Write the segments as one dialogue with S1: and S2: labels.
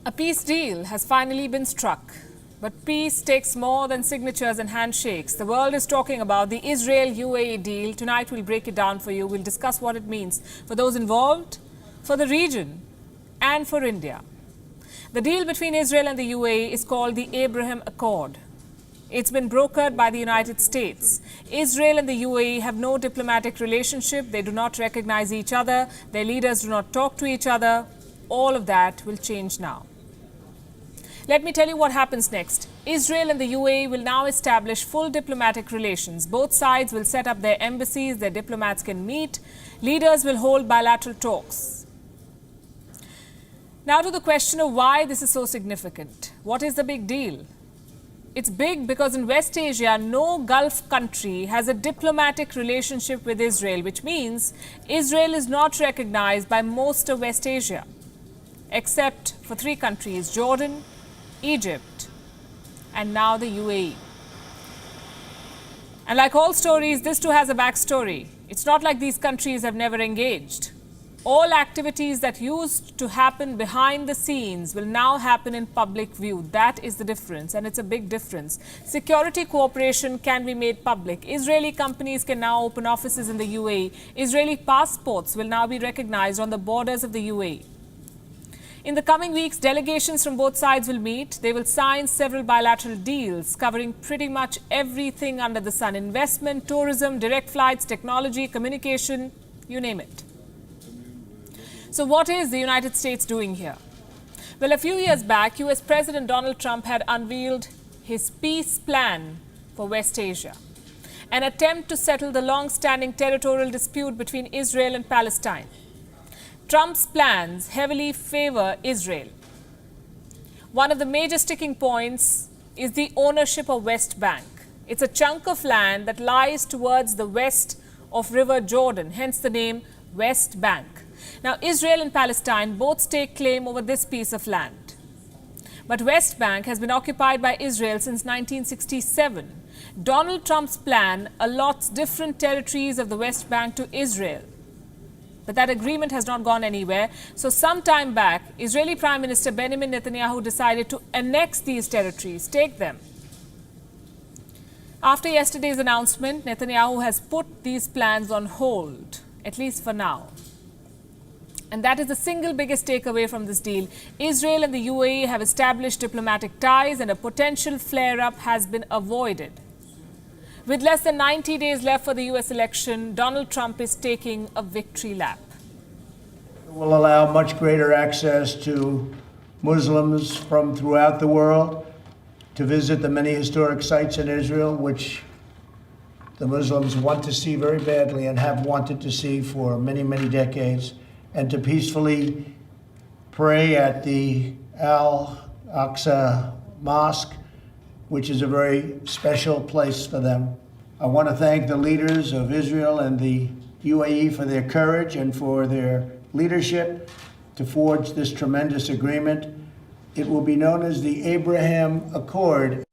S1: A peace deal has finally been struck. But peace takes more than signatures and handshakes. The world is talking about the Israel-UAE deal. Tonight we'll break it down for you. We'll discuss what it means for those involved, for the region, and for India. The deal between Israel and the UAE is called the Abraham Accord. It's been brokered by the United States. Israel and the UAE have no diplomatic relationship. They do not recognize each other. Their leaders do not talk to each other. All of that will change now. Let me tell you what happens next. Israel and the UAE will now establish full diplomatic relations. Both sides will set up their embassies, their diplomats can meet. Leaders will hold bilateral talks. Now to the question of why this is so significant. What is the big deal? It's big because in West Asia, no Gulf country has a diplomatic relationship with Israel, which means Israel is not recognized by most of West Asia, except for three countries: Jordan, Egypt, and now the UAE. And like all stories, this too has a backstory. It's not like these countries have never engaged. All activities that used to happen behind the scenes will now happen in public view. That is the difference, and it's a big difference. Security cooperation can be made public. Israeli companies can now open offices in the UAE. Israeli passports will now be recognized on the borders of the UAE. In the coming weeks, delegations from both sides will meet. They will sign several bilateral deals covering pretty much everything under the sun: investment, tourism, direct flights, technology, communication, you name it. So what is the United States doing here? Well, a few years back, US President Donald Trump had unveiled his peace plan for West Asia, an attempt to settle the long-standing territorial dispute between Israel and Palestine. Trump's plans heavily favor Israel. One of the major sticking points is the ownership of West Bank. It's a chunk of land that lies towards the west of River Jordan, hence the name West Bank. Now, Israel and Palestine both stake claim over this piece of land. But West Bank has been occupied by Israel since 1967. Donald Trump's plan allots different territories of the West Bank to Israel. But that agreement has not gone anywhere. So some time back, Israeli Prime Minister Benjamin Netanyahu decided to annex these territories, take them. After yesterday's announcement, Netanyahu has put these plans on hold, at least for now. And that is the single biggest takeaway from this deal. Israel and the UAE have established diplomatic ties, and a potential flare-up has been avoided. With less than 90 days left for the US election, Donald Trump is taking a victory lap.
S2: It will allow much greater access to Muslims from throughout the world to visit the many historic sites in Israel, which the Muslims want to see very badly and have wanted to see for many, many decades, and to peacefully pray at the Al-Aqsa Mosque, which is a very special place for them. I want to thank the leaders of Israel and the UAE for their courage and for their leadership to forge this tremendous agreement. It will be known as the Abraham Accord.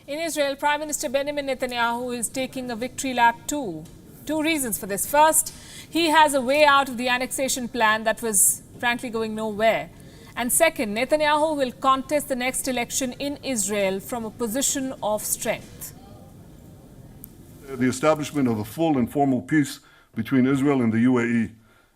S1: In Israel, Prime Minister Benjamin Netanyahu is taking a victory lap too. Two reasons for this. First, he has a way out of the annexation plan that was frankly going nowhere. And second, Netanyahu will contest the next election in Israel from a position of strength.
S3: The establishment of a full and formal peace between Israel and the UAE.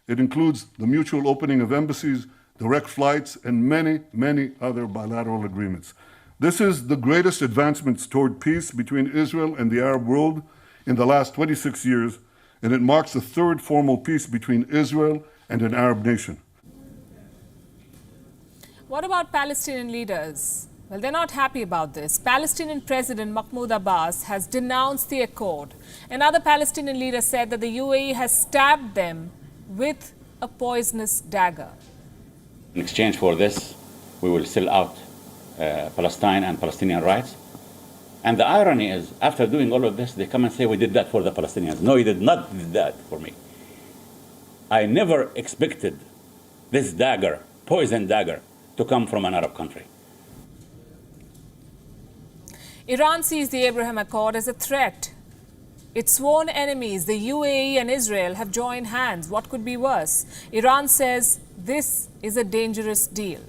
S3: It includes the mutual opening of embassies, direct flights, and many, many other bilateral agreements. This is the greatest advancements toward peace between Israel and the Arab world in the last 26 years, and it marks the third formal peace between Israel and an Arab nation.
S1: What about Palestinian leaders? Well, they're not happy about this. Palestinian President Mahmoud Abbas has denounced the accord. Another Palestinian leader said that the UAE has stabbed them with a poisonous dagger.
S4: In exchange for this, we will sell out Palestine and Palestinian rights. And the irony is, after doing all of this, they come and say, we did that for the Palestinians. No, you did not do that for me. I never expected this dagger, poison dagger, to come from an Arab country.
S1: Iran sees the Abraham Accord as a threat. Its sworn enemies, the UAE and Israel, have joined hands. What could be worse? Iran says This is a dangerous deal.